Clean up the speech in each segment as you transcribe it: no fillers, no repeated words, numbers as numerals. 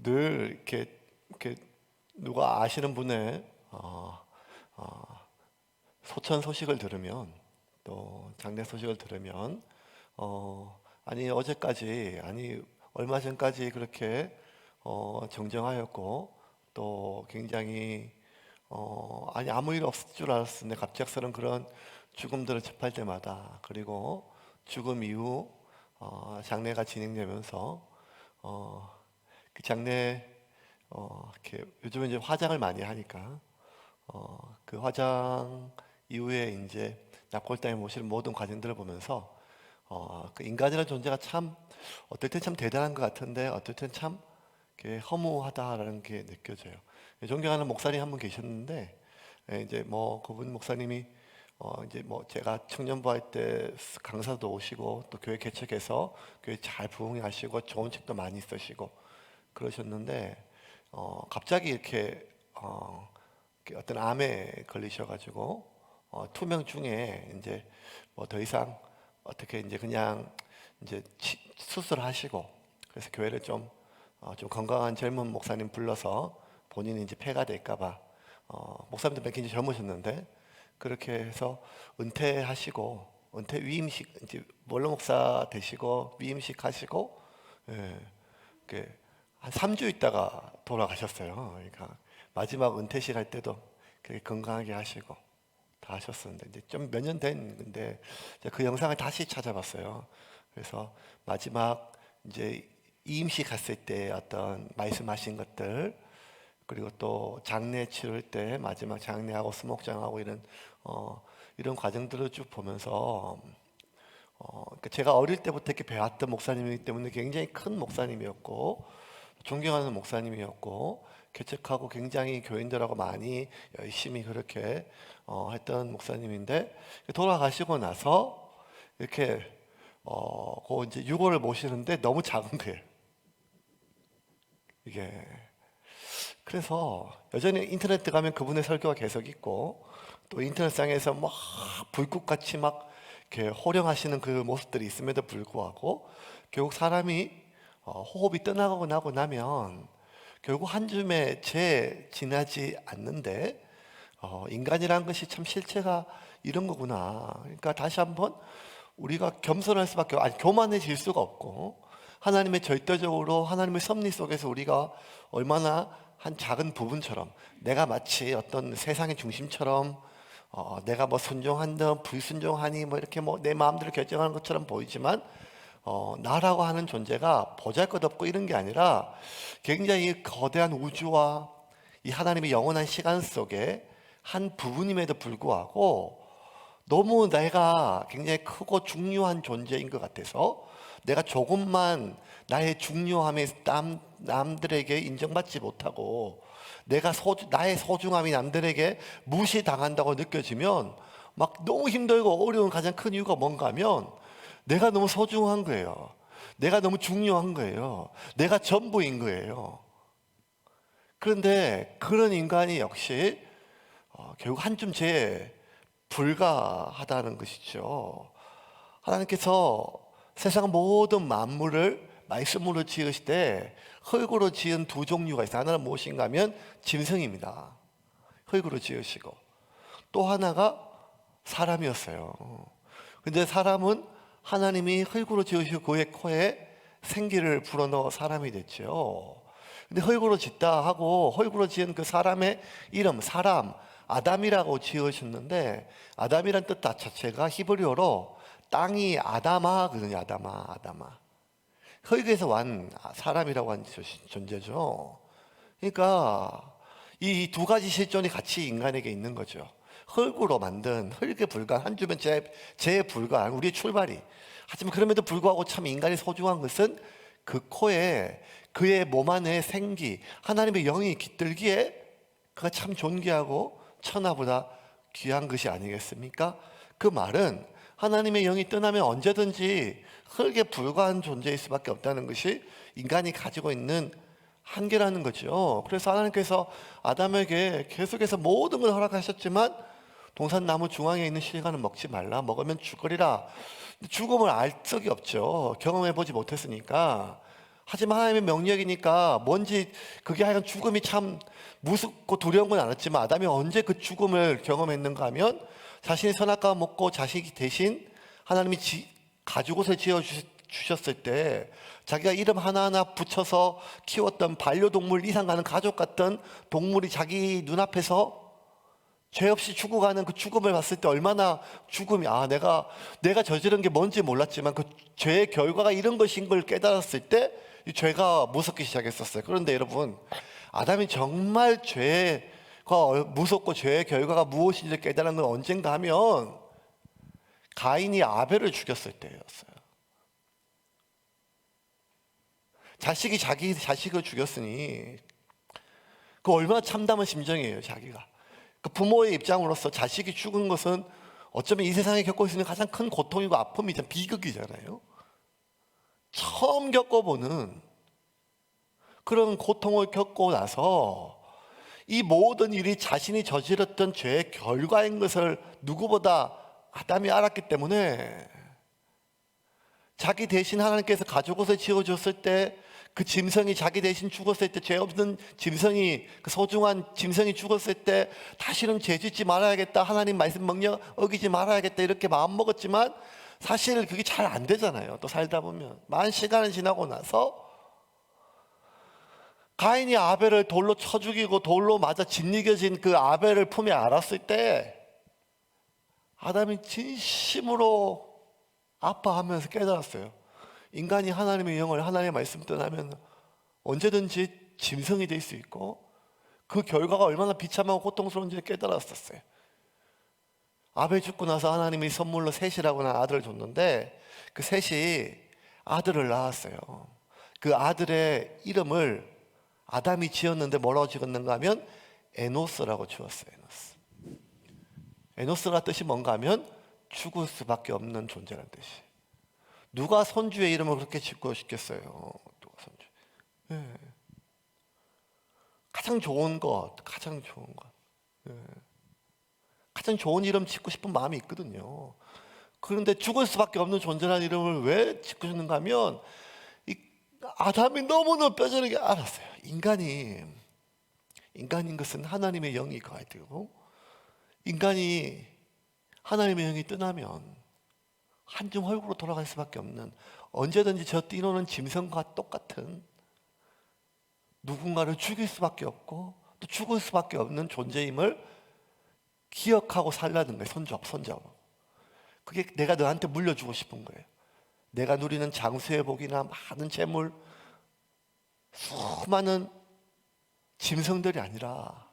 늘 이렇게 누가 아시는 분의 소천 소식을 들으면, 또 장례 소식을 들으면 아니 어제까지, 아니 얼마 전까지 그렇게 정정하였고, 또 굉장히 아니 아무 일 없을 줄 알았는데 갑작스런 그런 죽음들을 접할 때마다, 그리고 죽음 이후 장례가 진행되면서 그 장례 이렇게 요즘은 이제 화장을 많이 하니까 그 화장 이후에 이제 납골당에 모시는 모든 과정들을 보면서 그 인간이라는 존재가 참 어떨 땐 참 대단한 것 같은데, 어떨 땐 참 이렇게 허무하다라는 게 느껴져요. 존경하는 목사님 한 분 계셨는데, 이제 뭐 그분 목사님이 이제 뭐 제가 청년부 할 때 강사도 오시고, 또 교회 개척해서 교회 잘 부흥하시고 좋은 책도 많이 쓰시고 그러셨는데, 갑자기 이렇게 어떤 암에 걸리셔가지고 투명 중에 이제 뭐 더 이상 어떻게 이제 그냥 이제 수술하시고, 그래서 교회를 좀 건강한 젊은 목사님 불러서 본인이 이제 폐가 될까봐, 목사님들 굉장히 젊으셨는데 그렇게 해서 은퇴하시고, 은퇴 위임식 이제 원로 목사 되시고 위임식 하시고, 예, 한 3주 있다가 돌아가셨어요. 그러니까 마지막 은퇴식 할 때도 그렇게 건강하게 하시고 다 하셨었는데, 이제 좀 몇 년 된 건데 제가 그 영상을 다시 찾아봤어요. 그래서 마지막 이제 이임식 갔을 때 어떤 말씀하신 것들, 그리고 또 장례 치를 때 마지막 장례하고 수목장하고 이런 과정들을 쭉 보면서 그러니까 제가 어릴 때부터 이렇게 배웠던 목사님이기 때문에 굉장히 큰 목사님이었고, 존경하는 목사님이었고, 개척하고 굉장히 교인들하고 많이 열심히 그렇게 했던 목사님인데, 돌아가시고 나서 이렇게 그 이제 유골을 모시는데 너무 작은 거예요. 이게 그래서 여전히 인터넷 들어가면 그분의 설교가 계속 있고, 또 인터넷상에서 막 불꽃같이 막 이렇게 호령하시는 그 모습들이 있음에도 불구하고, 결국 사람이 호흡이 떠나고 나고 나면 결국 한 줌의 죄 지나지 않는데, 인간이란 것이 참 실체가 이런 거구나. 그러니까 다시 한번 우리가 겸손할 수밖에, 아니 교만해질 수가 없고, 하나님의 절대적으로 하나님의 섭리 속에서 우리가 얼마나 한 작은 부분처럼, 내가 마치 어떤 세상의 중심처럼 내가 뭐 순종한다 불순종하니 뭐 이렇게 뭐 내 마음대로 결정하는 것처럼 보이지만, 나라고 하는 존재가 보잘것없고 이런 게 아니라 굉장히 거대한 우주와 이 하나님의 영원한 시간 속에 한 부분임에도 불구하고 너무 내가 굉장히 크고 중요한 존재인 것 같아서, 내가 조금만 나의 중요함에 남들에게 인정받지 못하고 나의 소중함이 남들에게 무시당한다고 느껴지면 막 너무 힘들고 어려운 가장 큰 이유가 뭔가 하면, 내가 너무 소중한 거예요. 내가 너무 중요한 거예요. 내가 전부인 거예요. 그런데 그런 인간이 역시 결국 한 줌 죄에 불과하다는 것이죠. 하나님께서 세상 모든 만물을 말씀으로 지으시되 흙으로 지은 두 종류가 있어요. 하나는 무엇인가 하면 짐승입니다. 흙으로 지으시고, 또 하나가 사람이었어요. 근데 사람은 하나님이 흙으로 지으시고 그의 코에 생기를 불어넣어 사람이 됐죠. 근데 흙으로 짓다 하고 흙으로 지은 그 사람의 이름, 사람, 아담이라고 지으셨는데, 아담이란 뜻 자체가 히브리어로 땅이 아담아거든요. 아담아. 흙에서 완 사람이라고 하는 존재죠. 그러니까 이 두 가지 실존이 같이 인간에게 있는 거죠. 흙으로 만든, 흙에 불과한, 한 주면 재에 불과한 우리의 출발이. 하지만 그럼에도 불구하고 참 인간이 소중한 것은 그 코에, 그의 몸 안에 생기, 하나님의 영이 깃들기에 그가 참 존귀하고 천하보다 귀한 것이 아니겠습니까? 그 말은 하나님의 영이 떠나면 언제든지 흙에 불과한 존재일 수밖에 없다는 것이 인간이 가지고 있는 한계라는 거죠. 그래서 하나님께서 아담에게 계속해서 모든 걸 허락하셨지만, 동산나무 중앙에 있는 실과는 먹지 말라, 먹으면 죽으리라. 죽음을 알 적이 없죠. 경험해보지 못했으니까. 하지만 하나님의 명령이니까 뭔지 그게 하여간 죽음이 참 무섭고 두려운 건 알았지만 아담이 언제 그 죽음을 경험했는가 하면 자신이 선악과 먹고 자식이 대신 하나님이 가죽옷을 지어주셨을 때 자기가 이름 하나하나 붙여서 키웠던 반려동물 이상 가는 가족 같던 동물이 자기 눈앞에서 죄 없이 죽어가는 그 죽음을 봤을 때 얼마나 죽음이 내가 저지른 게 뭔지 몰랐지만 그 죄의 결과가 이런 것인 걸 깨달았을 때 이 죄가 무섭기 시작했었어요. 그런데 여러분, 아담이 정말 죄가 무섭고 죄의 결과가 무엇인지 깨달은 건 언젠가 하면 가인이 아벨을 죽였을 때였어요. 자식이 자기 자식을 죽였으니 그 얼마나 참담한 심정이에요. 자기가 그 부모의 입장으로서 자식이 죽은 것은 어쩌면 이 세상에 겪고 있는 가장 큰 고통이고 아픔이잖아요. 비극이잖아요. 처음 겪어보는 그런 고통을 겪고 나서 이 모든 일이 자신이 저질렀던 죄의 결과인 것을 누구보다 아담이 알았기 때문에 자기 대신 하나님께서 가죽옷을 지어줬을 때 그 짐승이 자기 대신 죽었을 때, 죄 없는 짐승이, 그 소중한 짐승이 죽었을 때 다시는 죄 짓지 말아야겠다, 하나님 말씀 명령 어기지 말아야겠다 이렇게 마음먹었지만 사실 그게 잘 안 되잖아요. 또 살다 보면 많은 시간이 지나고 나서 가인이 아벨을 돌로 쳐 죽이고 돌로 맞아 짓이겨진 그 아벨을 품에 안았을 때 아담이 진심으로 아파하면서 깨달았어요. 인간이 하나님의 영을, 하나님의 말씀 떠나면 언제든지 짐승이 될 수 있고 그 결과가 얼마나 비참하고 고통스러운지 깨달았었어요. 아벨 죽고 나서 하나님이 선물로 셋이라고 하는 아들을 줬는데 그 셋이 아들을 낳았어요. 그 아들의 이름을 아담이 지었는데 뭐라고 지었는가 하면 에노스라고 지었어요. 에노스가 뜻이 뭔가 하면 죽을 수밖에 없는 존재라는 뜻이. 누가 손주의 이름을 그렇게 짓고 싶겠어요? 누가 손주? 네. 가장 좋은 것. 네. 가장 좋은 이름 짓고 싶은 마음이 있거든요. 그런데 죽을 수밖에 없는 존재라는 이름을 왜 짓고 싶는가 하면 아담이 너무너무 뼈저리게 알았어요. 인간인 것은 하나님의 영이 가야 되고 인간이 하나님의 영이 떠나면 한줌 헐구로 돌아갈 수밖에 없는, 언제든지 저 뛰노는 짐승과 똑같은 누군가를 죽일 수밖에 없고 또 죽을 수밖에 없는 존재임을 기억하고 살라는 거예요. 손잡고. 그게 내가 너한테 물려주고 싶은 거예요. 내가 누리는 장수의 복이나 많은 재물, 수많은 짐승들이 아니라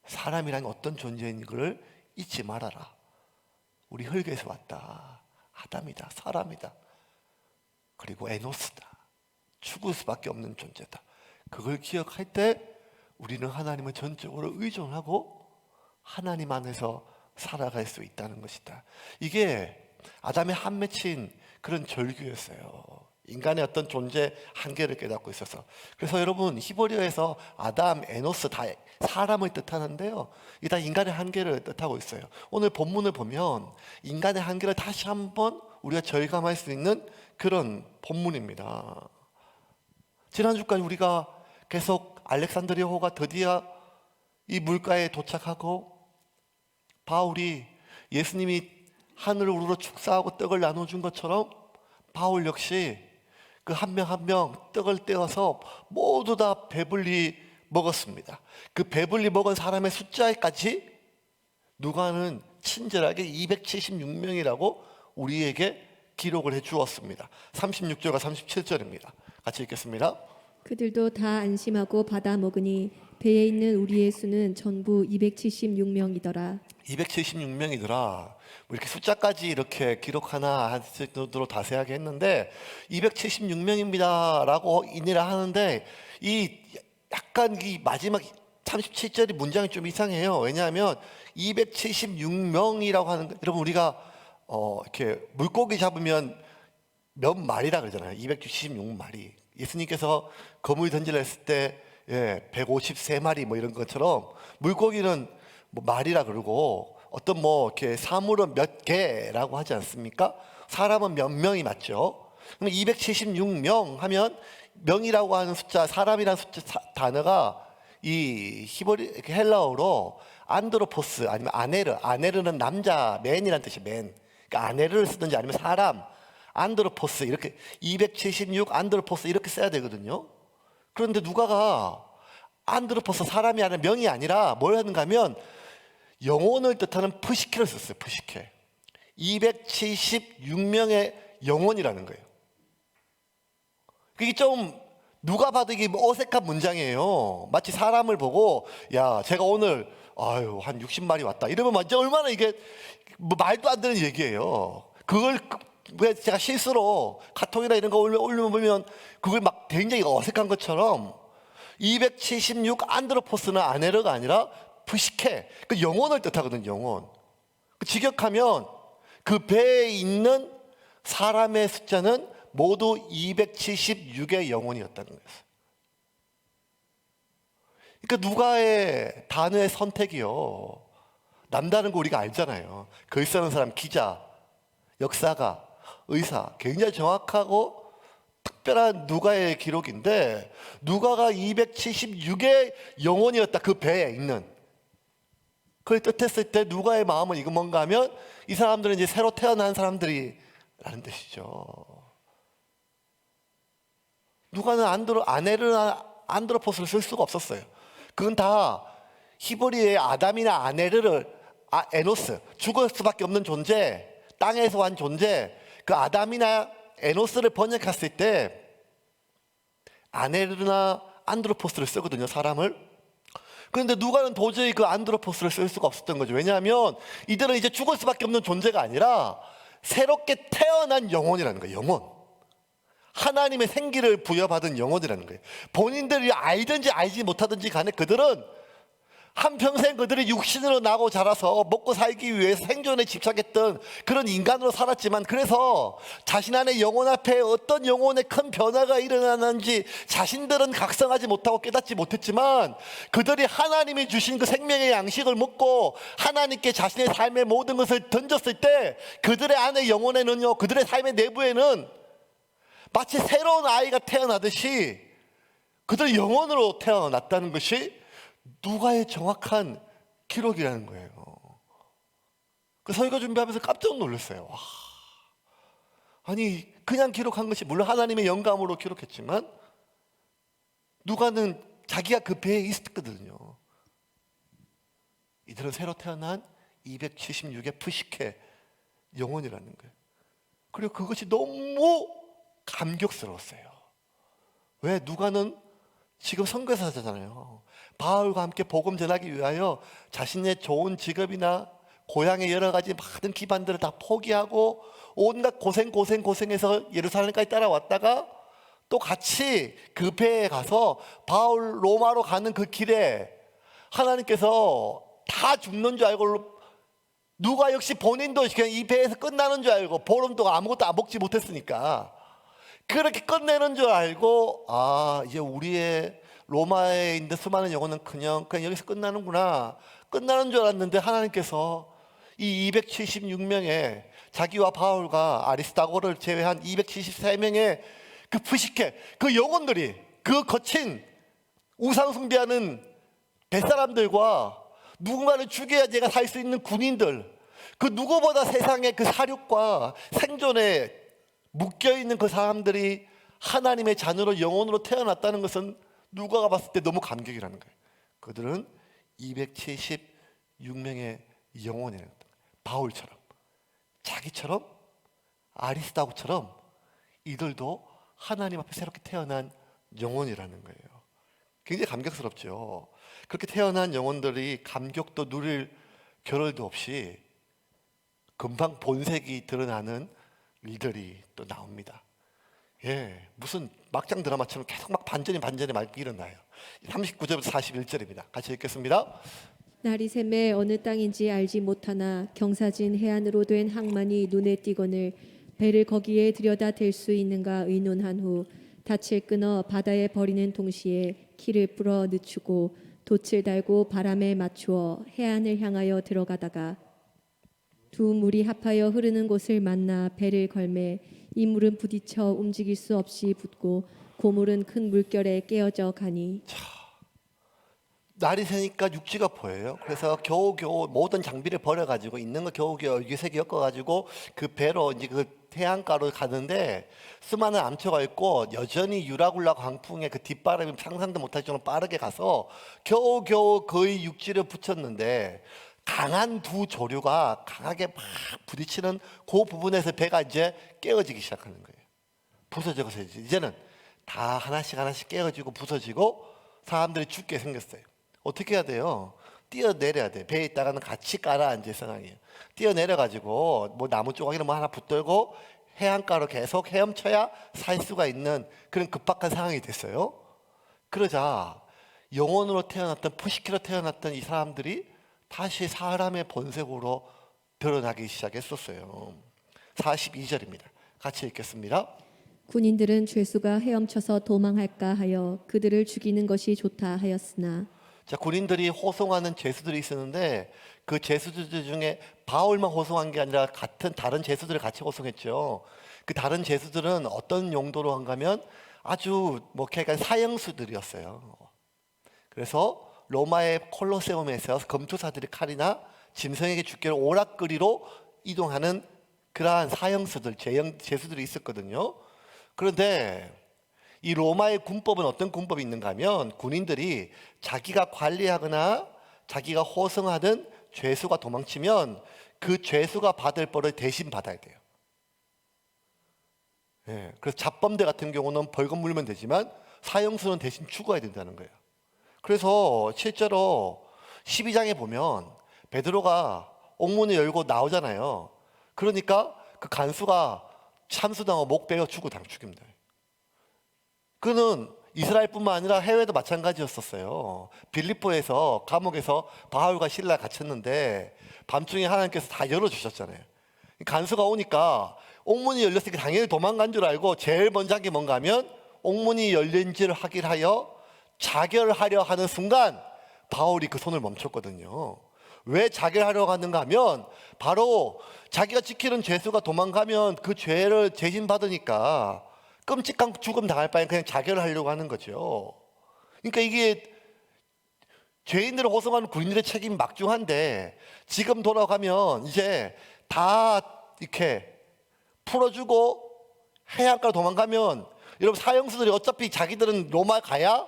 사람이란 어떤 존재인 걸 잊지 말아라. 우리 흙에서 왔다. 아담이다. 사람이다. 그리고 에노스다. 죽을 수밖에 없는 존재다. 그걸 기억할 때 우리는 하나님을 전적으로 의존하고 하나님 안에서 살아갈 수 있다는 것이다. 이게 아담의 한 맺힌 그런 절규였어요. 인간의 어떤 존재 한계를 깨닫고 있어서. 그래서 여러분, 히브리어에서 아담, 에노스 다 사람을 뜻하는데요, 이게 다 인간의 한계를 뜻하고 있어요. 오늘 본문을 보면 인간의 한계를 다시 한번 우리가 절감할 수 있는 그런 본문입니다. 지난주까지 우리가 계속 알렉산드리아호가 드디어 이 물가에 도착하고 바울이 예수님이 하늘을 우러러 축사하고 떡을 나눠준 것처럼 바울 역시 그 한 명 한 명 떡을 떼어서 모두 다 배불리 먹었습니다. 그 배불리 먹은 사람의 숫자까지 누가는 친절하게 276명이라고 우리에게 기록을 해 주었습니다. 36절과 37절입니다. 같이 읽겠습니다. 그들도 다 안심하고 받아 먹으니 배에 있는 우리의 수는 전부 276명이더라. 276명이더라. 이렇게 숫자까지 이렇게 기록하나 할 정도로 자세하게 했는데 276명입니다 라고 인내를 하는데 이 약간 이 마지막 37절이 문장이 좀 이상해요. 왜냐하면 276명이라고 하는, 여러분 우리가 이렇게 물고기 잡으면 몇 마리라 그러잖아요. 276마리. 예수님께서 거물이 던지려 했을 때 153마리 뭐 이런 것처럼 물고기는 뭐 마리라 그러고 어떤 뭐 이렇게 사물은 몇 개라고 하지 않습니까? 사람은 몇 명이 맞죠. 그럼 276명 하면 명이라고 하는 숫자, 사람이라는 숫자 단어가 이 히브리 헬라어로 안드로포스 아니면 아네르, 아네르는 남자, 맨이라는 뜻이에요. 맨. 그러니까 아네르를 쓰든지 아니면 사람, 안드로포스 이렇게 276 안드로포스 이렇게 써야 되거든요. 그런데 누가가 안드로포스 사람이 아니라 명이 아니라 뭘 하는가 하면 영혼을 뜻하는 프시케를 썼어요. 프시케. 276명의 영혼이라는 거예요. 그게 좀 누가 봐도 이게 어색한 문장이에요. 마치 사람을 보고 야 제가 오늘 한 60마리 왔다 이러면 완전 얼마나 이게 뭐 말도 안 되는 얘기예요. 그걸 왜 제가 실수로 카톡이나 이런 거 올려보면 그걸 막 굉장히 어색한 것처럼 276 안드로포스는 아네르가 아니라 프시케, 그 영혼을 뜻하거든요. 영혼. 직역하면 그 배에 있는 사람의 숫자는 모두 276의 영혼이었다는 거예요. 그러니까 누가의 단어의 선택이요. 남다른 거 우리가 알잖아요. 글 쓰는 사람, 기자, 역사가, 의사, 굉장히 정확하고 특별한 누가의 기록인데 누가가 276의 영혼이었다. 그 배에 있는. 그걸 뜻했을 때 누가의 마음은 이거 뭔가 하면 이 사람들은 이제 새로 태어난 사람들이라는 뜻이죠. 누가는 안드로포스를 쓸 수가 없었어요. 그건 다 히브리의 아담이나 에노스, 죽을 수밖에 없는 존재, 땅에서 온 존재, 그 아담이나 에노스를 번역했을 때 아네르나 안드로포스를 쓰거든요, 사람을. 그런데 누가는 도저히 그 안드로포스를 쓸 수가 없었던 거죠. 왜냐하면 이들은 이제 죽을 수밖에 없는 존재가 아니라 새롭게 태어난 영혼이라는 거예요. 영혼. 하나님의 생기를 부여받은 영혼이라는 거예요. 본인들이 알든지 알지 못하든지 간에 그들은 한평생 그들이 육신으로 나고 자라서 먹고 살기 위해서 생존에 집착했던 그런 인간으로 살았지만 그래서 자신 안의 영혼 앞에 어떤 영혼의 큰 변화가 일어나는지 자신들은 각성하지 못하고 깨닫지 못했지만 그들이 하나님이 주신 그 생명의 양식을 먹고 하나님께 자신의 삶의 모든 것을 던졌을 때 그들의 안의 영혼에는요, 그들의 삶의 내부에는 마치 새로운 아이가 태어나듯이 그들의 영혼으로 태어났다는 것이 누가의 정확한 기록이라는 거예요. 그 설교 준비하면서 깜짝 놀랐어요. 와, 아니 그냥 기록한 것이 물론 하나님의 영감으로 기록했지만 누가는 자기가 그 배에 있었거든요. 이들은 새로 태어난 276의 푸시케 영혼이라는 거예요. 그리고 그것이 너무 감격스러웠어요. 왜? 누가는 지금 선교사잖아요. 바울과 함께 복음 전하기 위하여 자신의 좋은 직업이나 고향의 여러 가지 많은 기반들을 다 포기하고 온갖 고생해서 예루살렘까지 따라왔다가 또 같이 그 배에 가서 바울 로마로 가는 그 길에 하나님께서 다 죽는 줄 알고 누가 역시 본인도 그냥 이 배에서 끝나는 줄 알고 보름 동안 아무것도 안 먹지 못했으니까 그렇게 끝내는 줄 알고 이제 우리의 로마에 있는 수많은 영혼은 그냥 여기서 끝나는구나. 끝나는 줄 알았는데 하나님께서 이 276명의 자기와 바울과 아리스다고를 제외한 273명의 그 푸시케, 그 영혼들이 그 거친 우상 숭배하는 뱃사람들과 누군가를 죽여야 내가 살 수 있는 군인들, 그 누구보다 세상의 그 사륙과 생존에 묶여있는 그 사람들이 하나님의 자녀로 영혼으로 태어났다는 것은 누가가 봤을 때 너무 감격이라는 거예요. 그들은 276명의 영혼이라는 거예요. 바울처럼, 자기처럼, 아리스다고처럼 이들도 하나님 앞에 새롭게 태어난 영혼이라는 거예요. 굉장히 감격스럽죠. 그렇게 태어난 영혼들이 감격도 누릴 겨를도 없이 금방 본색이 드러나는 일들이 또 나옵니다. 무슨 막장 드라마처럼 계속 막 반전이 막 일어나요. 39절부터 41절입니다. 같이 읽겠습니다. 날이 샘에 어느 땅인지 알지 못하나 경사진 해안으로 된 항만이 눈에 띄거늘 배를 거기에 들여다 댈 수 있는가 의논한 후 닻을 끊어 바다에 버리는 동시에 키를 풀어 늦추고 돛을 달고 바람에 맞추어 해안을 향하여 들어가다가 두 물이 합하여 흐르는 곳을 만나 배를 걸매 이물은 부딪혀 움직일 수 없이 붙고 고물은 큰 물결에 깨어져 가니 날이 새니까 육지가 보여요. 그래서 겨우겨우 모든 장비를 버려가지고 있는 거 겨우겨우 유색이 엮어가지고 그 배로 이제 그 해안가로 가는데 수많은 암초가 있고 여전히 유라굴라 광풍의 그 뒷바람이 상상도 못할 정도로 빠르게 가서 겨우겨우 거의 육지를 붙였는데 강한 두 조류가 강하게 막 부딪히는 그 부분에서 배가 이제 깨어지기 시작하는 거예요. 부서져서 이제는 다 하나씩 하나씩 깨어지고 부서지고 사람들이 죽게 생겼어요. 어떻게 해야 돼요? 뛰어내려야 돼. 배에 있다가는 같이 깔아앉을 상황이에요. 뛰어내려가지고 뭐 나무 조각이나 뭐 하나 붙들고 해안가로 계속 헤엄쳐야 살 수가 있는 그런 급박한 상황이 됐어요. 그러자 영혼으로 태어났던 푸시키로 태어났던 이 사람들이 다시 사람의 본색으로 드러나기 시작했었어요. 42절입니다. 같이 읽겠습니다. 군인들은 죄수가 헤엄쳐서 도망할까 하여 그들을 죽이는 것이 좋다 하였으나 자, 군인들이 호송하는 죄수들이 있었는데 그 죄수들 중에 바울만 호송한 게 아니라 같은 다른 죄수들을 같이 호송했죠. 그 다른 죄수들은 어떤 용도로 한가면 아주 뭐 그러니까 사형수들이었어요. 그래서 로마의 콜로세움에서 검투사들이 칼이나 짐승에게 죽기를 오락거리로 이동하는 그러한 사형수들, 죄수들이 있었거든요. 그런데 이 로마의 군법은 어떤 군법이 있는가 하면 군인들이 자기가 관리하거나 자기가 호송하던 죄수가 도망치면 그 죄수가 받을 벌을 대신 받아야 돼요. 예, 그래서 잡범대 같은 경우는 벌금 물면 되지만 사형수는 대신 죽어야 된다는 거예요. 그래서 실제로 12장에 보면 베드로가 옥문을 열고 나오잖아요. 그러니까 그 간수가 참수당하고 목 베어 죽입니다. 그는 이스라엘뿐만 아니라 해외도 마찬가지였었어요. 빌립보에서 감옥에서 바울과 실라 갇혔는데 밤중에 하나님께서 다 열어주셨잖아요. 간수가 오니까 옥문이 열렸으니까 당연히 도망간 줄 알고 제일 먼저 한 게 뭔가 하면 옥문이 열린지를 확인하여 자결하려 하는 순간 바울이 그 손을 멈췄거든요. 왜 자결하려고 하는가 하면 바로 자기가 지키는 죄수가 도망가면 그 죄를 대신받으니까 끔찍한 죽음 당할 바엔 그냥 자결을 하려고 하는 거죠. 그러니까 이게 죄인들을 호송하는 군인들의 책임이 막중한데 지금 돌아가면 이제 다 이렇게 풀어주고 해안가로 도망가면 여러분 사형수들이 어차피 자기들은 로마 가야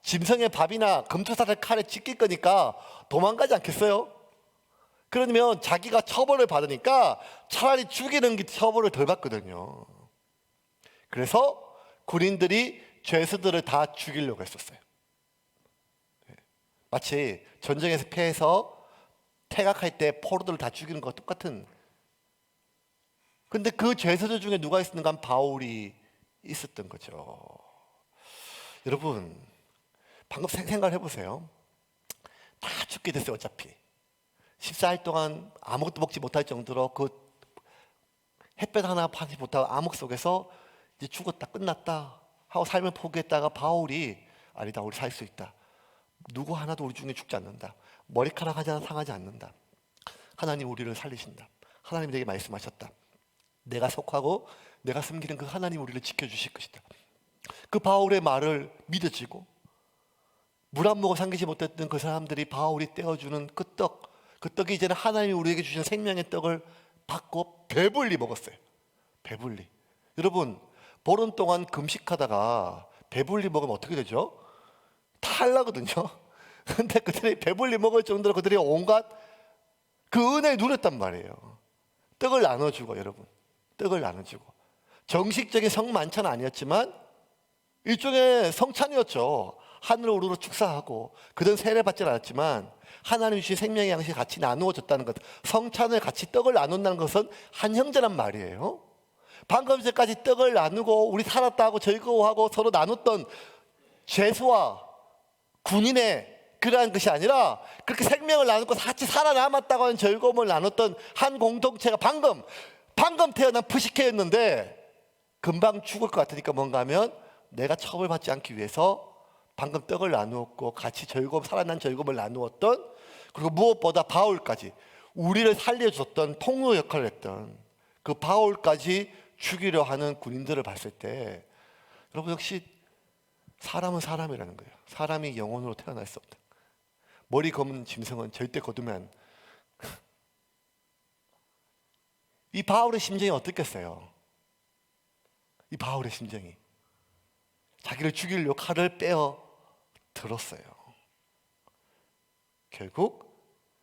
짐승의 밥이나 검투사들 칼에 찢길 거니까 도망가지 않겠어요? 그러면 자기가 처벌을 받으니까 차라리 죽이는 게 처벌을 덜 받거든요. 그래서 군인들이 죄수들을 다 죽이려고 했었어요. 마치 전쟁에서 패해서 퇴각할 때 포로들을 다 죽이는 것과 똑같은. 근데 그 죄수들 중에 누가 있었는가 하면 바울이 있었던 거죠. 여러분 방금 생각을 해보세요. 다 죽게 됐어요. 어차피 14일 동안 아무것도 먹지 못할 정도로 그 햇볕 하나 파지 못하고 암흑 속에서 이제 죽었다 끝났다 하고 삶을 포기했다가 바울이 아니다 우리 살 수 있다. 누구 하나도 우리 중에 죽지 않는다. 머리카락 하나 상하지 않는다. 하나님 우리를 살리신다. 하나님 내게 말씀하셨다. 내가 속하고 내가 섬기는 그 하나님 우리를 지켜주실 것이다. 그 바울의 말을 믿어지고 물 한 모금 삼키지 못했던 그 사람들이 바울이 떼어주는 그 떡이 이제는 하나님이 우리에게 주신 생명의 떡을 받고 배불리 먹었어요. 배불리. 여러분 보름 동안 금식하다가 배불리 먹으면 어떻게 되죠? 탈나거든요. 근데 그들이 배불리 먹을 정도로 그들이 온갖 그 은혜에 누렸단 말이에요. 떡을 나눠주고 여러분 떡을 나눠주고 정식적인 성만찬은 아니었지만 일종의 성찬이었죠. 하늘을 우러러 축사하고 그들은 세례받지 않았지만 하나님 주신 생명의 양식이 같이 나누어졌다는 것, 성찬을 같이 떡을 나눈다는 것은 한 형제란 말이에요. 방금 전까지 떡을 나누고 우리 살았다고 즐거워하고 서로 나눴던 죄수와 군인의 그러한 것이 아니라 그렇게 생명을 나누고 같이 살아남았다고 하는 즐거움을 나눴던 한 공동체가 방금 태어난 푸시케였는데 금방 죽을 것 같으니까 뭔가 하면 내가 처벌받지 않기 위해서 방금 떡을 나누었고 같이 살아난 즐거움을 나누었던 그리고 무엇보다 바울까지 우리를 살려줬던 통로 역할을 했던 그 바울까지 죽이려 하는 군인들을 봤을 때 여러분 역시 사람은 사람이라는 거예요. 사람이 영혼으로 태어날 수 없다. 머리 검은 짐승은 절대 거두면 이 바울의 심정이 어떻겠어요? 이 바울의 심정이 자기를 죽이려고 칼을 빼어 들었어요. 결국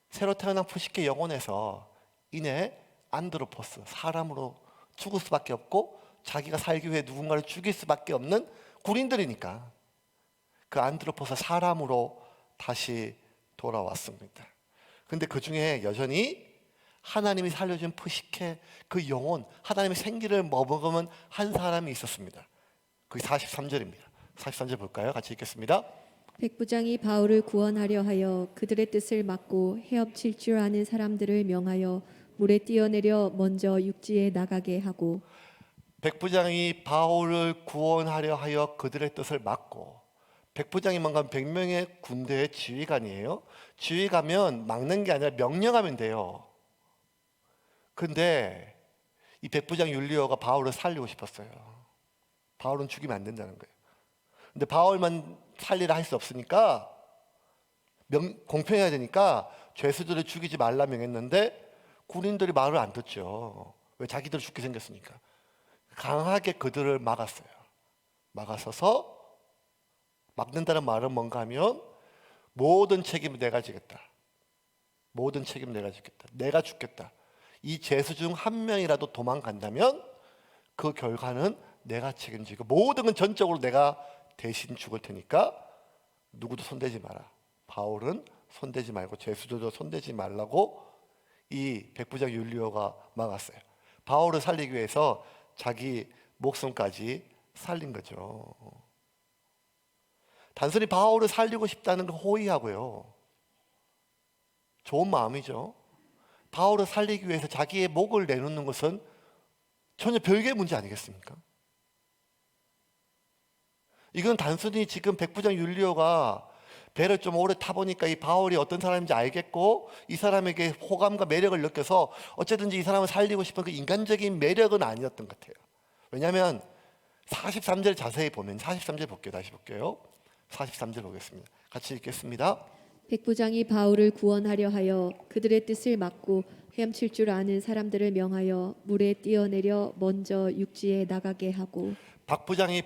새로 태어난 푸시케 영혼에서 이내 안드로포스, 사람으로 죽을 수밖에 없고 자기가 살기 위해 누군가를 죽일 수밖에 없는 군인들이니까 그 안드로포스 사람으로 다시 돌아왔습니다. 근데 그 중에 여전히 하나님이 살려준 푸시케 그 영혼, 하나님의 생기를 머금은 한 사람이 있었습니다. 그게 43절입니다. 43절 볼까요? 같이 읽겠습니다. 백부장이 바울을 구원하려 하여 그들의 뜻을 막고 헤엄칠 줄 아는 사람들을 명하여 물에 뛰어내려 먼저 육지에 나가게 하고 백부장이 바울을 구원하려 하여 그들의 뜻을 막고, 백부장이 뭔가 100명의 군대의 지휘관이에요. 지휘가면 막는 게 아니라 명령하면 돼요. 근데 이 백부장 율리오가 바울을 살리고 싶었어요. 바울은 죽이면 안 된다는 거예요. 근데 바울만 살리라 할 수 없으니까 공평해야 되니까 죄수들을 죽이지 말라 명했는데 군인들이 말을 안 듣죠. 왜? 자기들 죽게 생겼으니까. 강하게 그들을 막았어요. 막아서서 막는다는 말은 뭔가 하면 모든 책임을 내가 지겠다. 모든 책임을 내가 지겠다. 내가 죽겠다. 이 죄수 중 한 명이라도 도망간다면 그 결과는 내가 책임지고 모든 건 전적으로 내가 대신 죽을 테니까 누구도 손대지 마라. 바울은 손대지 말고 죄수들도 손대지 말라고 이 백부장 율리오가 막았어요. 바울을 살리기 위해서 자기 목숨까지 살린 거죠. 단순히 바울을 살리고 싶다는 건 호의하고요. 좋은 마음이죠. 바울을 살리기 위해서 자기의 목을 내놓는 것은 전혀 별개의 문제 아니겠습니까? 이건 단순히 지금 백부장 율리오가 배를 좀 오래 타보니까 이 바울이 어떤 사람인지 알겠고 이 사람에게 호감과 매력을 느껴서 어쨌든지 이 사람을 살리고 싶은 그 인간적인 매력은 아니었던 것 같아요. 왜냐하면 43절 자세히 보면 43절 볼게요. 다시 볼게요. 43절 보겠습니다. 같이 읽겠습니다. 백부장이 바울을 구원하려 하여 그들의 뜻을 막고 헤엄칠 줄 아는 사람들을 명하여 물에 뛰어내려 먼저 육지에 나가게 하고 박부장이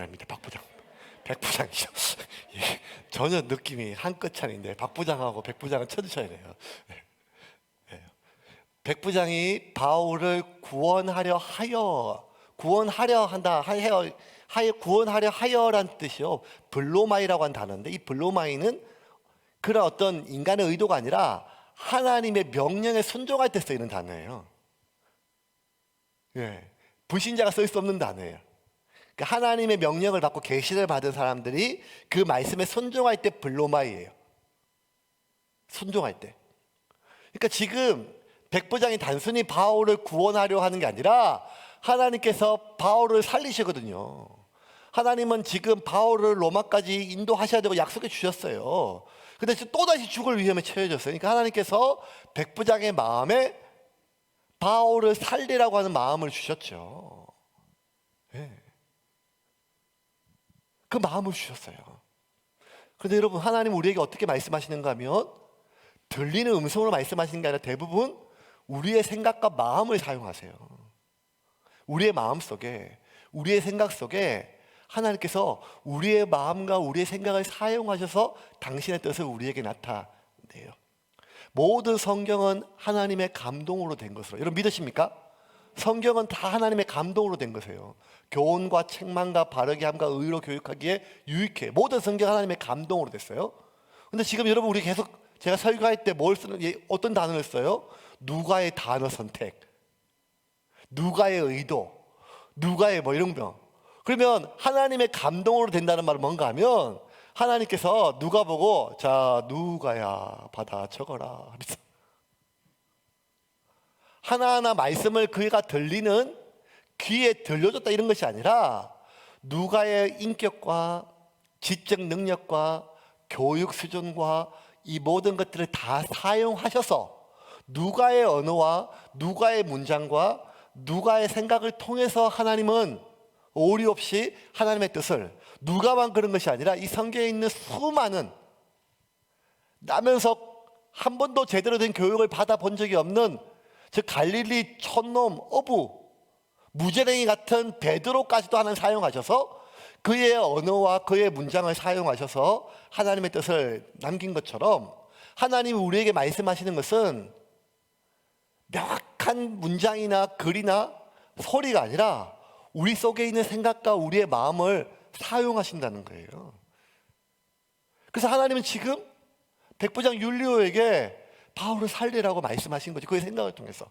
아닙니다. 백부장이죠. 예, 전혀 느낌이 한 끗 차이인데 박부장하고 백부장은 쳐주셔야 돼요. 예. 백부장이 바울을 구원하려 하여란 뜻이요. 블로마이라고 한 단어인데 이 블로마이는 그런 어떤 인간의 의도가 아니라 하나님의 명령에 순종할 때 쓰이는 단어예요. 예, 불신자가 쓸 수 없는 단어예요. 그러니까 하나님의 명령을 받고 계시를 받은 사람들이 그 말씀에 순종할 때 블로마이예요. 순종할 때. 그러니까 지금 백부장이 단순히 바울을 구원하려 하는 게 아니라 하나님께서 바울을 살리시거든요. 하나님은 지금 바울을 로마까지 인도하셔야 되고 약속해 주셨어요. 근데 또다시 죽을 위험에 처해졌어요. 그러니까 하나님께서 백부장의 마음에 바울을 살리라고 하는 마음을 주셨죠. 네. 그 마음을 주셨어요. 그런데 여러분, 하나님 우리에게 어떻게 말씀하시는가 하면 들리는 음성으로 말씀하시는 게 아니라 대부분 우리의 생각과 마음을 사용하세요. 우리의 마음 속에, 우리의 생각 속에 하나님께서 우리의 마음과 우리의 생각을 사용하셔서 당신의 뜻을 우리에게 나타내요. 모든 성경은 하나님의 감동으로 된 것으로, 여러분 믿으십니까? 성경은 다 하나님의 감동으로 된 것이에요. 교훈과 책망과 바르게 함과 의로 교육하기에 유익해. 모든 성경 하나님의 감동으로 됐어요. 근데 지금 여러분 우리 계속 제가 설교할 때 뭘 쓰는, 어떤 단어를 써요? 누가의 단어 선택, 누가의 의도, 누가의 뭐 이런 거. 그러면 하나님의 감동으로 된다는 말은 뭔가 하면 하나님께서 누가 보고 자 누가야 받아 적어라. 하나하나 말씀을 그가 들리는 귀에 들려줬다 이런 것이 아니라 누가의 인격과 지적 능력과 교육 수준과 이 모든 것들을 다 사용하셔서 누가의 언어와 누가의 문장과 누가의 생각을 통해서 하나님은 오류 없이 하나님의 뜻을, 누가만 그런 것이 아니라 이 성경에 있는 수많은, 나면서 한 번도 제대로 된 교육을 받아본 적이 없는 저 갈릴리 촌놈 어부 무제랭이 같은 베드로까지도 하나님 사용하셔서 그의 언어와 그의 문장을 사용하셔서 하나님의 뜻을 남긴 것처럼, 하나님이 우리에게 말씀하시는 것은 명확한 문장이나 글이나 소리가 아니라 우리 속에 있는 생각과 우리의 마음을 사용하신다는 거예요. 그래서 하나님은 지금 백부장 율리오에게 바울을 살리라고 말씀하신 거죠. 그의 생각을 통해서.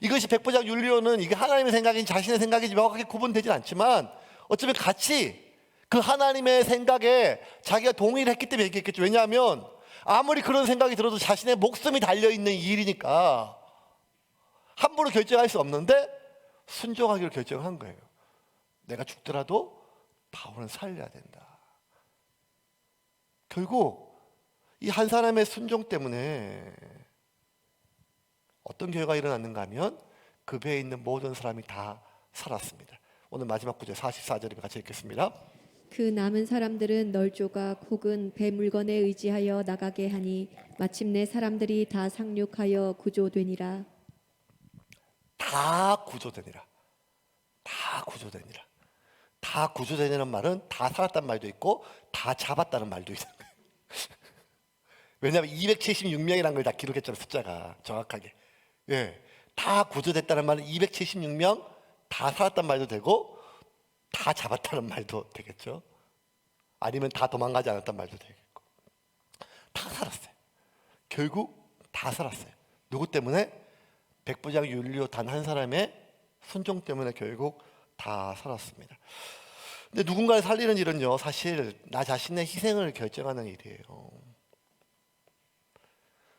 이것이 백부장 율리오는 이게 하나님의 생각인지 자신의 생각인지 명확하게 구분되진 않지만 어쩌면 같이 그 하나님의 생각에 자기가 동의를 했기 때문에 얘기했겠죠. 왜냐하면 아무리 그런 생각이 들어도 자신의 목숨이 달려있는 일이니까 함부로 결정할 수 없는데 순종하기로 결정한 거예요. 내가 죽더라도 바울은 살려야 된다. 결국 이 한 사람의 순종 때문에 어떤 결과가 일어났는가 하면 그 배에 있는 모든 사람이 다 살았습니다. 오늘 마지막 구절 44절에 같이 읽겠습니다. 그 남은 사람들은 널조각 혹은 배 물건에 의지하여 나가게 하니 마침내 사람들이 다 상륙하여 구조되니라. 다 구조되니라. 다 구조되니라. 다 구조되니라는 말은 다 살았다는 말도 있고 다 잡았다는 말도 있어요. 왜냐하면 276명이라는 걸 다 기록했잖아요. 숫자가 정확하게. 예, 다 구조됐다는 말은 276명 다 살았다는 말도 되고 다 잡았다는 말도 되겠죠. 아니면 다 도망가지 않았다는 말도 되겠고. 다 살았어요. 결국 다 살았어요. 누구 때문에? 백부장 율리오 단 한 사람의 순종 때문에 결국 다 살았습니다. 근데 누군가를 살리는 일은요, 사실 나 자신의 희생을 결정하는 일이에요.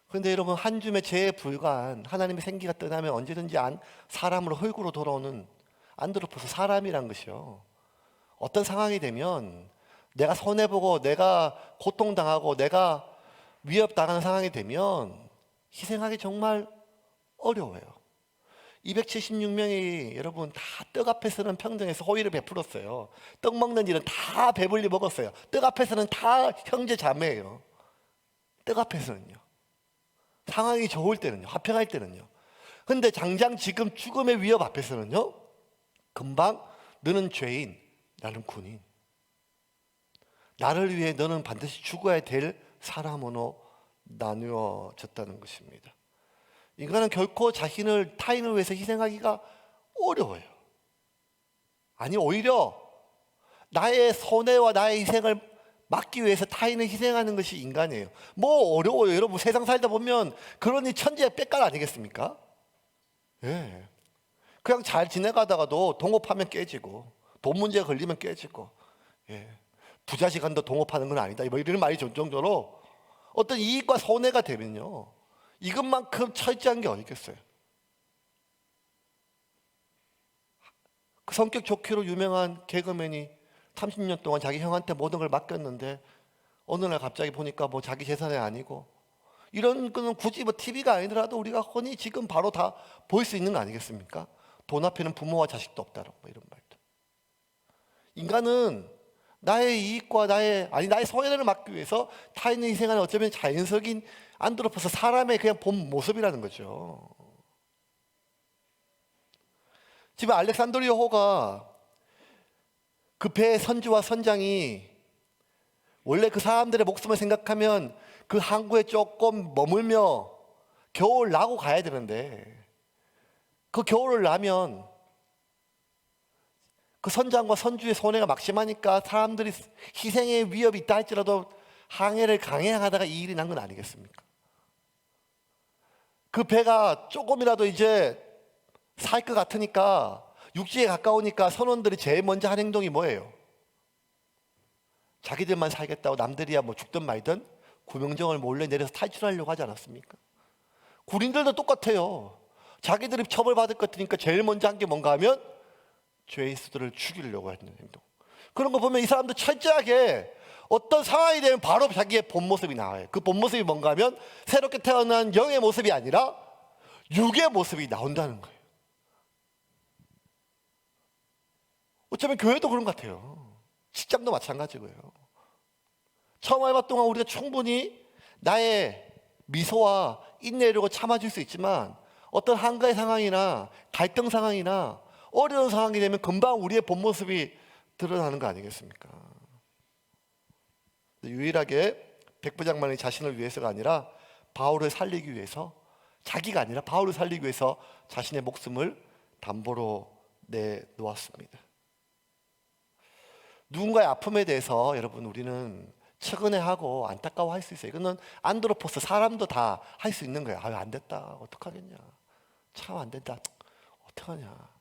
그런데 여러분, 한 줌의 죄에 불과한 하나님의 생기가 떠나면 언제든지 사람으로 흙으로 돌아오는 안드로포스, 사람이란 것이요, 어떤 상황이 되면 내가 손해보고 내가 고통당하고 내가 위협당하는 상황이 되면 희생하기 정말 어려워요. 276명이 여러분 다 떡 앞에서는 평등해서 호의를 베풀었어요. 떡 먹는 일은 다 배불리 먹었어요. 떡 앞에서는 다 형제 자매예요. 떡 앞에서는요. 상황이 좋을 때는요, 화평할 때는요. 근데 당장 지금 죽음의 위협 앞에서는요, 금방 너는 죄인, 나는 군인, 나를 위해 너는 반드시 죽어야 될 사람으로 나누어졌다는 것입니다. 인간은 결코 자신을 타인을 위해서 희생하기가 어려워요. 아니, 오히려 나의 손해와 나의 희생을 막기 위해서 타인을 희생하는 것이 인간이에요. 뭐 어려워요. 여러분, 세상 살다 보면 그러니 천지의 빽깔 아니겠습니까? 예. 그냥 잘 지내가다가도 동업하면 깨지고 돈 문제가 걸리면 깨지고, 예, 부자시간도 동업하는 건 아니다, 뭐 이런 말이 좀 정도로 어떤 이익과 손해가 되면요, 이것만큼 철저한 게 어디 있겠어요. 그 성격 좋기로 유명한 개그맨이 30년 동안 자기 형한테 모든 걸 맡겼는데 어느 날 갑자기 보니까 뭐 자기 재산이 아니고, 이런 거는 굳이 뭐 TV가 아니더라도 우리가 흔히 지금 바로 다 볼 수 있는 거 아니겠습니까? 돈 앞에는 부모와 자식도 없다라고, 뭐 이런 말도. 인간은 나의 이익과 나의 손해를 막기 위해서 타인을 희생하는 어쩌면 자연적인 안드로포스, 사람의 그냥 본 모습이라는 거죠. 지금 알렉산드리아호가 그 배의 선주와 선장이 원래 그 사람들의 목숨을 생각하면 그 항구에 조금 머물며 겨울 나고 가야 되는데, 그 겨울을 나면 그 선장과 선주의 손해가 막심하니까 사람들이 희생의 위협이 있다 할지라도 항해를 강행하다가 이 일이 난 건 아니겠습니까? 그 배가 조금이라도 이제 살 것 같으니까, 육지에 가까우니까 선원들이 제일 먼저 한 행동이 뭐예요? 자기들만 살겠다고 남들이야 뭐 죽든 말든 구명정을 몰래 내려서 탈출하려고 하지 않았습니까? 군인들도 똑같아요. 자기들이 처벌받을 것 같으니까 제일 먼저 한 게 뭔가 하면 죄수들을 죽이려고 하는 행동. 그런 거 보면 이 사람도 철저하게 어떤 상황이 되면 바로 자기의 본 모습이 나와요. 그 본 모습이 뭔가 하면 새롭게 태어난 영의 모습이 아니라 육의 모습이 나온다는 거예요. 어쩌면 교회도 그런 것 같아요. 직장도 마찬가지고요. 처음 얼마 동안 우리가 충분히 나의 미소와 인내력을 참아줄 수 있지만 어떤 한가의 상황이나 갈등 상황이나 어려운 상황이 되면 금방 우리의 본 모습이 드러나는 거 아니겠습니까? 유일하게 백부장만이 자신을 위해서가 아니라 바울을 살리기 위해서, 자기가 아니라 바울을 살리기 위해서 자신의 목숨을 담보로 내놓았습니다. 누군가의 아픔에 대해서 여러분 우리는 측은해하고 안타까워할 수 있어요. 이거는 안드로포스, 사람도 다 할 수 있는 거예요. 안 됐다, 어떡하겠냐, 참 안 된다, 어떡하냐.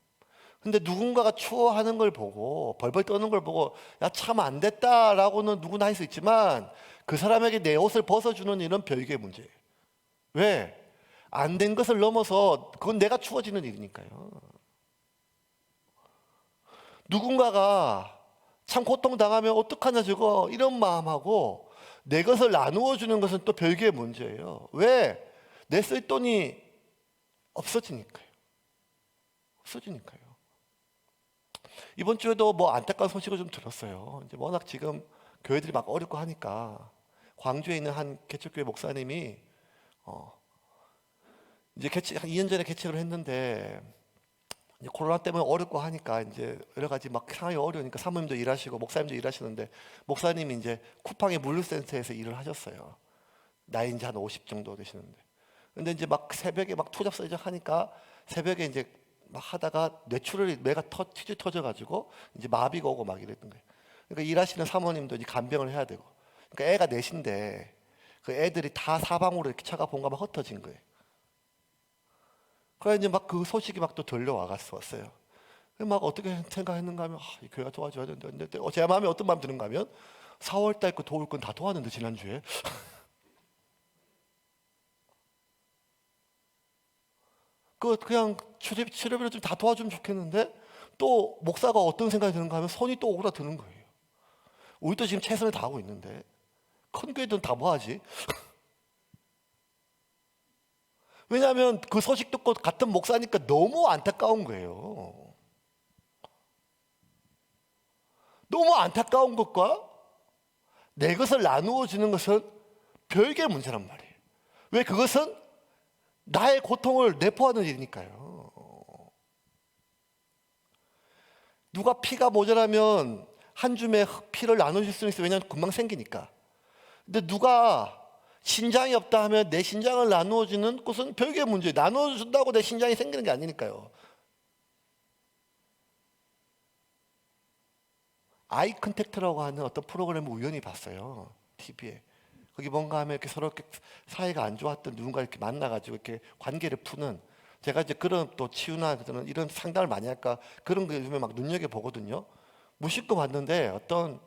근데 누군가가 추워하는 걸 보고 벌벌 떠는 걸 보고 야 참 안 됐다라고는 누구나 할 수 있지만 그 사람에게 내 옷을 벗어주는 일은 별개의 문제예요. 왜? 안 된 것을 넘어서 그건 내가 추워지는 일이니까요. 누군가가 참 고통당하면 어떡하냐 저거 이런 마음하고 내 것을 나누어 주는 것은 또 별개의 문제예요. 왜? 내 쓸돈이 없어지니까요. 없어지니까요. 이번 주에도 뭐 안타까운 소식을 좀 들었어요. 이제 워낙 지금 교회들이 막 어렵고 하니까 광주에 있는 한 개척교회 목사님이 이제 한 2년 전에 개척을 했는데 이제 코로나 때문에 어렵고 하니까 이제 여러 가지 막 상황이 어려우니까 사모님도 일하시고 목사님도 일하시는데 목사님이 이제 쿠팡의 물류센터에서 일을 하셨어요. 나이 이제 한 50 정도 되시는데. 근데 이제 막 새벽에 막 투잡 하니까 새벽에 이제 막 하다가 뇌가 퀴즈 터져가지고 이제 마비가 오고 막 이랬던 거예요. 그러니까 일하시는 사모님도 이제 간병을 해야 되고. 그러니까 애가 넷인데 그 애들이 다 사방으로 이렇게 차가 본가만 흩어진 거예요. 그래 이제 막 그 소식이 막 또 들려와갔었어요. 막 어떻게 생각했는가 하면 이 교회가 도와줘야 되는데 근데 제 마음에 어떤 마음 드는가 하면 4월달 거 도울 건 다 도왔는데 지난주에 그냥 치료비를 좀 다 도와주면 좋겠는데 또 목사가 어떤 생각이 드는가 하면 손이 또 오그라드는 거예요. 우리도 지금 최선을 다하고 있는데 큰 교회들은 다 뭐하지? 왜냐하면 그 소식 듣고 같은 목사니까 너무 안타까운 거예요. 너무 안타까운 것과 내 것을 나누어 주는 것은 별개의 문제란 말이에요. 왜? 그것은 나의 고통을 내포하는 일이니까요. 누가 피가 모자라면 한 줌의 피를 나눠줄 수는 있어요. 왜냐하면 금방 생기니까. 근데 누가 신장이 없다 하면 내 신장을 나누어주는 것은 별개의 문제예요. 나누어준다고 내 신장이 생기는 게 아니니까요. 아이 컨택트라고 하는 어떤 프로그램을 우연히 봤어요. TV에. 거기 뭔가 하면 이렇게 서로 이렇게 사이가 안 좋았던 누군가 이렇게 만나가지고 이렇게 관계를 푸는, 제가 이제 그런 또 치유나 이런 상담을 많이 할까 그런 거 요즘에 막 눈여겨보거든요. 무심코 봤는데 어떤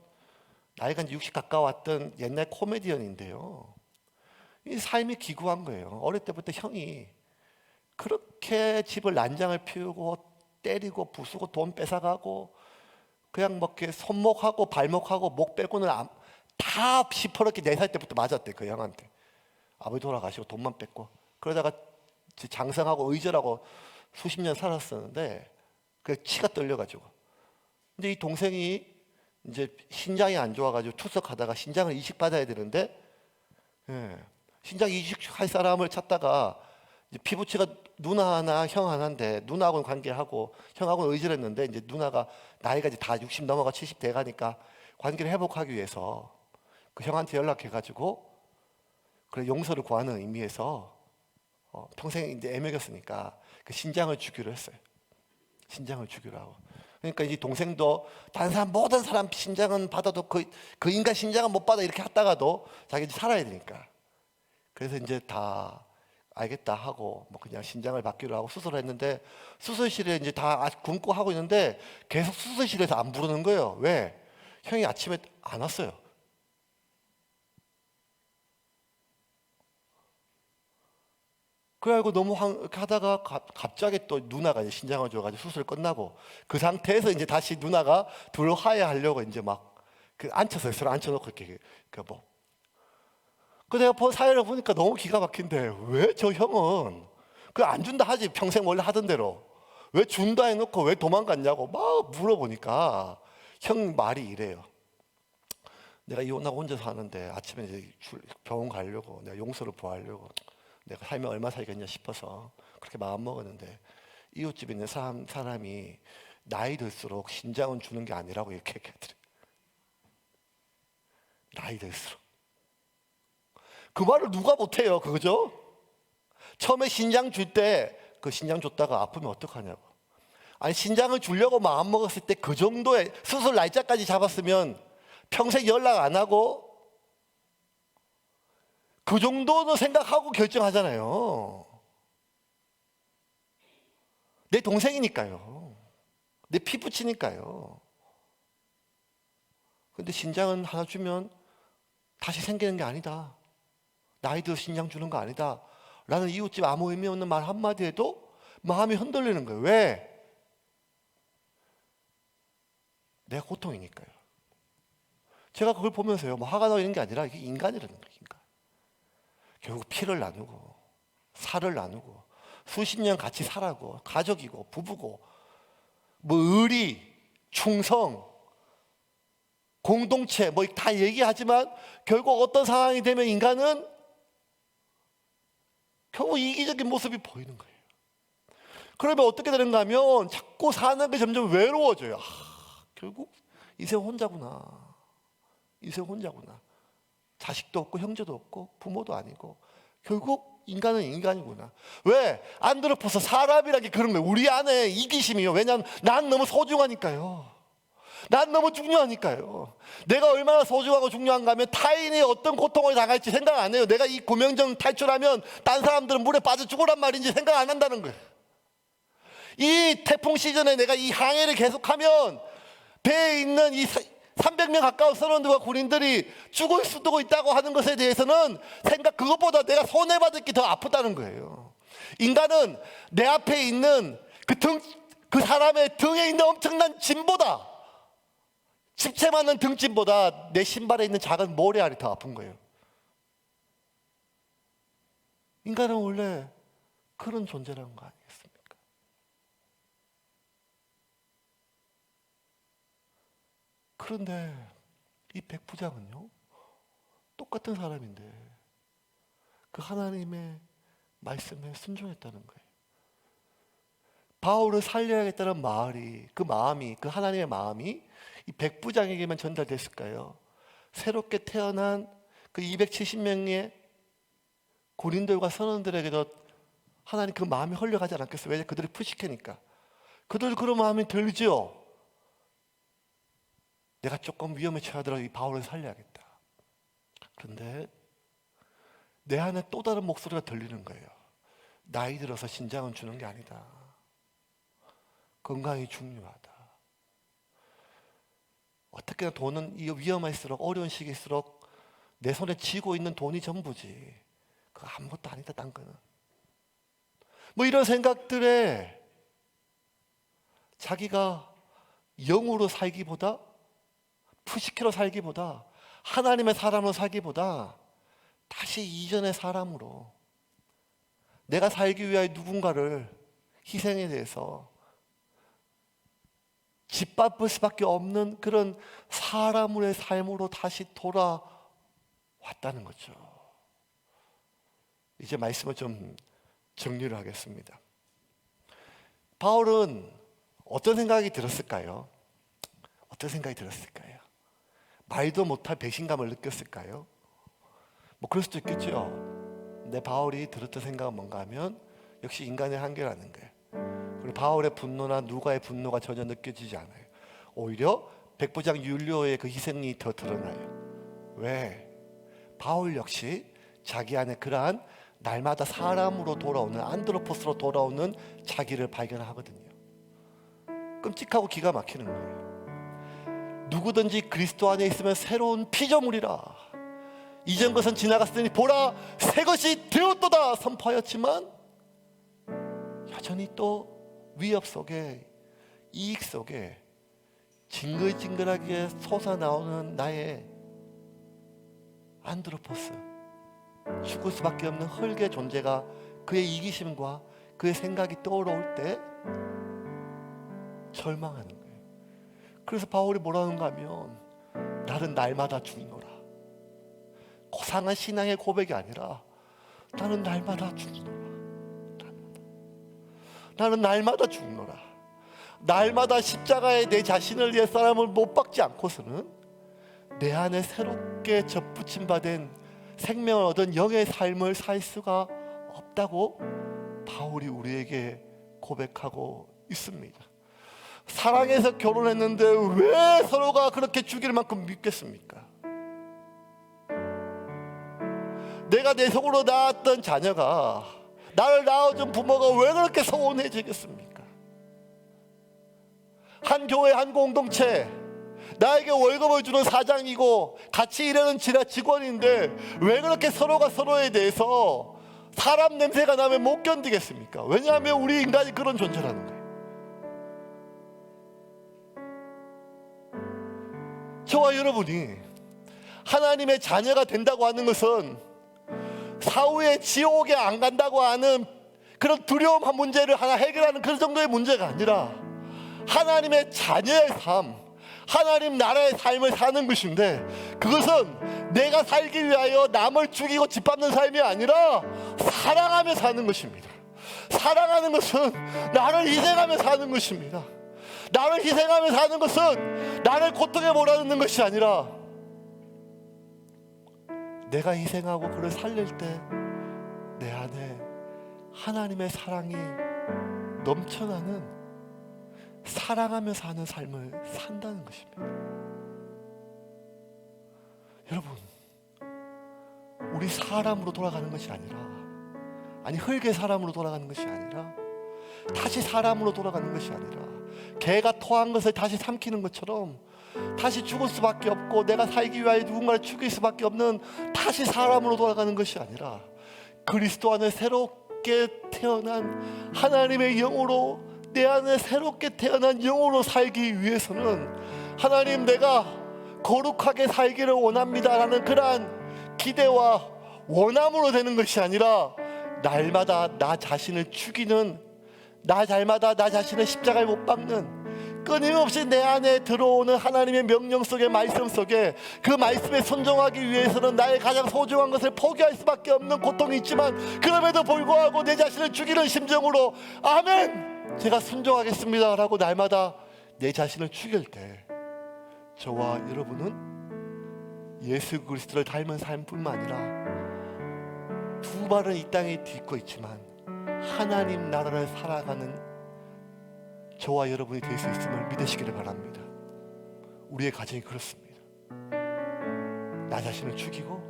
나이가 이제 60 가까웠던 옛날 코미디언인데요. 이 삶이 기구한 거예요. 어릴 때부터 형이 그렇게 집을 난장을 피우고 때리고 부수고 돈 뺏어가고 그냥 뭐 이렇게 손목하고 발목하고 목 빼고는 다 시퍼렇게 4살 때부터 맞았대 그 형한테. 아버지 돌아가시고 돈만 뺏고 그러다가 장성하고 의절하고 수십 년 살았었는데 그 치가 떨려가지고. 근데 이 동생이 이제 신장이 안 좋아가지고 투석하다가 신장을 이식받아야 되는데 신장 이식할 사람을 찾다가 이제 피부치가 누나 하나 형 하나인데 누나하고는 관계하고 형하고는 의절했는데 이제 누나가 나이가 이제 다 60 넘어가 70 돼가니까 관계를 회복하기 위해서 그 형한테 연락해가지고 그래 용서를 구하는 의미에서 평생 이제 애먹였으니까 그 신장을 주기로 했어요. 신장을 주기로 하고. 그러니까 이 동생도 다른 사람 모든 사람 신장은 받아도 그 인간 신장은 못 받아 이렇게 했다가도 자기 이제 살아야 되니까. 그래서 이제 다 알겠다 하고 뭐 그냥 신장을 받기로 하고 수술을 했는데 수술실에 이제 다 굶고 하고 있는데 계속 수술실에서 안 부르는 거예요. 왜? 형이 아침에 안 왔어요. 그래가지고 너무 이렇게 하다가 갑자기 또 누나가 이제 신장을 줘가지고 수술 끝나고 그 상태에서 이제 다시 누나가 둘 화해하려고 이제 막 그 앉혀서 서로 앉혀놓고 이렇게 그 뭐. 그 내가 사연을 보니까 너무 기가 막힌데 왜 저 형은 그 안 준다 하지 평생 원래 하던 대로 왜 준다 해놓고 왜 도망갔냐고 막 물어보니까 형 말이 이래요. 내가 이혼하고 혼자 사는데 아침에 이제 병원 가려고 내가 용서를 구하려고 내가 살면 얼마 살겠냐 싶어서 그렇게 마음 먹었는데 이웃집에 있는 사람이 나이 들수록 신장은 주는 게 아니라고 이렇게 얘기하더래요. 나이 들수록. 그 말을 누가 못해요, 그죠? 처음에 신장 줄 때 그 신장 줬다가 아프면 어떡하냐고. 아니 신장을 주려고 마음 먹었을 때 그 정도의 수술 날짜까지 잡았으면 평생 연락 안 하고 그 정도는 생각하고 결정하잖아요. 내 동생이니까요. 내 피부치니까요. 근데 신장은 하나 주면 다시 생기는 게 아니다. 나이 들어 신장 주는 거 아니다. 라는 이웃집 아무 의미 없는 말 한마디 해도 마음이 흔들리는 거예요. 왜? 내 고통이니까요. 제가 그걸 보면서요, 뭐 화가 나고 이런 게 아니라 이게 인간이라는 거예요, 인간. 결국 피를 나누고, 살을 나누고, 수십 년 같이 살아고, 가족이고, 부부고, 뭐 의리, 충성, 공동체, 뭐 다 얘기하지만 결국 어떤 상황이 되면 인간은 결국 이기적인 모습이 보이는 거예요. 그러면 어떻게 되는가 하면 자꾸 사는 게 점점 외로워져요. 결국 인생 혼자구나. 인생 혼자구나. 자식도 없고 형제도 없고 부모도 아니고 결국 인간은 인간이구나. 왜? 안드로포스 사람이라는 게 그런 거예요. 우리 안에 이기심이요. 왜냐하면 난 너무 소중하니까요. 난 너무 중요하니까요. 내가 얼마나 소중하고 중요한가 하면 타인이 어떤 고통을 당할지 생각 안 해요. 내가 이 구명정 탈출하면 딴 사람들은 물에 빠져 죽으란 말인지 생각 안 한다는 거예요. 이 태풍 시즌에 내가 이 항해를 계속하면 배에 있는 이 300명 가까운 선원들과 군인들이 죽을 수도 있다고 하는 것에 대해서는 그것보다 내가 손해받을 게 더 아프다는 거예요. 인간은 내 앞에 있는 그 사람의 등에 있는 엄청난 짐보다 집채 맞는 등짐보다 내 신발에 있는 작은 모래알이 더 아픈 거예요. 인간은 원래 그런 존재라는 거 아니겠습니까? 그런데 이 백부장은요, 똑같은 사람인데 그 하나님의 말씀에 순종했다는 거예요. 바울을 살려야겠다는 그 마음이, 그 하나님의 마음이 이 백부장에게만 전달됐을까요? 새롭게 태어난 그 270명의 군인들과 선원들에게도 하나님 그 마음이 흘려가지 않았겠어요? 왜? 그들이 푸시케니까. 그들 그런 마음이 들죠. 내가 조금 위험에 처하더라도 이 바울을 살려야겠다. 그런데 내 안에 또 다른 목소리가 들리는 거예요. 나이 들어서 신장은 주는 게 아니다. 건강이 중요하다. 어떻게나 돈은 위험할수록 어려운 시기일수록 내 손에 쥐고 있는 돈이 전부지. 그거 아무것도 아니다, 딴 거는. 뭐 이런 생각들에 자기가 영으로 살기보다 푸시키로 살기보다 하나님의 사람으로 살기보다 다시 이전의 사람으로 내가 살기 위하여 누군가를 희생에 대해서 짓밟을 수밖에 없는 그런 사람의 삶으로 다시 돌아왔다는 거죠. 이제 말씀을 좀 정리를 하겠습니다. 바울은 어떤 생각이 들었을까요? 어떤 생각이 들었을까요? 말도 못할 배신감을 느꼈을까요? 뭐 그럴 수도 있겠죠. 근데 바울이 들었던 생각은 뭔가 하면 역시 인간의 한계라는 거예요. 그리고 바울의 분노나 누가의 분노가 전혀 느껴지지 않아요. 오히려 백부장 율리오의 그 희생이 더 드러나요. 왜? 바울 역시 자기 안에 그러한 날마다 사람으로 돌아오는 안드로포스로 돌아오는 자기를 발견하거든요. 끔찍하고 기가 막히는 거예요. 누구든지 그리스도 안에 있으면 새로운 피조물이라. 이전 것은 지나갔으니 보라 새 것이 되었도다 선포하였지만 여전히 또 위협 속에 이익 속에 징글징글하게 솟아나오는 나의 안드로포스, 죽을 수밖에 없는 흙의 존재가 그의 이기심과 그의 생각이 떠오를 때 절망하는 거예요. 그래서 바울이 뭐라는가 하면 나는 날마다 죽노라. 고상한 신앙의 고백이 아니라 나는 날마다 죽노라. 나는 날마다 죽노라. 날마다 십자가에 내 자신을 위해 사람을 못 박지 않고서는 내 안에 새롭게 접붙임 받은 생명을 얻은 영의 삶을 살 수가 없다고 바울이 우리에게 고백하고 있습니다. 사랑해서 결혼했는데 왜 서로가 그렇게 죽일 만큼 믿겠습니까? 내가 내 속으로 낳았던 자녀가, 나를 낳아준 부모가 왜 그렇게 서운해지겠습니까? 한 교회 한 공동체, 나에게 월급을 주는 사장이고 같이 일하는 지하 직원인데 왜 그렇게 서로가 서로에 대해서 사람 냄새가 나면 못 견디겠습니까? 왜냐하면 우리 인간이 그런 존재라는 거예요. 저와 여러분이 하나님의 자녀가 된다고 하는 것은 사후에 지옥에 안 간다고 하는 그런 두려움한 문제를 하나 해결하는 그런 정도의 문제가 아니라 하나님의 자녀의 삶, 하나님 나라의 삶을 사는 것인데, 그것은 내가 살기 위하여 남을 죽이고 짓밟는 삶이 아니라 사랑하며 사는 것입니다. 사랑하는 것은 나를 희생하며 사는 것입니다. 나를 희생하며 사는 것은 나를 고통에 몰아넣는 것이 아니라 내가 희생하고 그를 살릴 때 내 안에 하나님의 사랑이 넘쳐나는, 사랑하며 사는 삶을 산다는 것입니다. 여러분, 우리 사람으로 돌아가는 것이 아니라, 아니 흙의 사람으로 돌아가는 것이 아니라, 다시 사람으로 돌아가는 것이 아니라, 개가 토한 것을 다시 삼키는 것처럼 다시 죽을 수밖에 없고 내가 살기 위하여 누군가를 죽일 수밖에 없는 다시 사람으로 돌아가는 것이 아니라 그리스도 안에 새롭게 태어난 하나님의 영으로, 내 안에 새롭게 태어난 영으로 살기 위해서는 하나님, 내가 거룩하게 살기를 원합니다라는 그러한 기대와 원함으로 되는 것이 아니라 날마다 나 자신을 죽이는, 날마다 나 자신을 십자가에 못 박는, 끊임없이 내 안에 들어오는 하나님의 명령 속의 말씀 속에 그 말씀에 순종하기 위해서는 나의 가장 소중한 것을 포기할 수밖에 없는 고통이 있지만, 그럼에도 불구하고 내 자신을 죽이는 심정으로 아멘, 제가 순종하겠습니다 라고 날마다 내 자신을 죽일 때 저와 여러분은 예수 그리스도를 닮은 삶뿐만 아니라 두 발은 이 땅에 딛고 있지만 하나님 나라를 살아가는 저와 여러분이 될 수 있음을 믿으시기를 바랍니다. 우리의 가정이 그렇습니다. 나 자신을 죽이고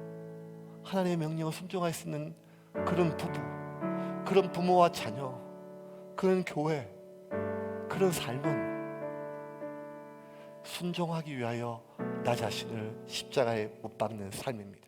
하나님의 명령을 순종할 수 있는 그런 부부, 그런 부모와 자녀, 그런 교회, 그런 삶은 순종하기 위하여 나 자신을 십자가에 못 박는 삶입니다.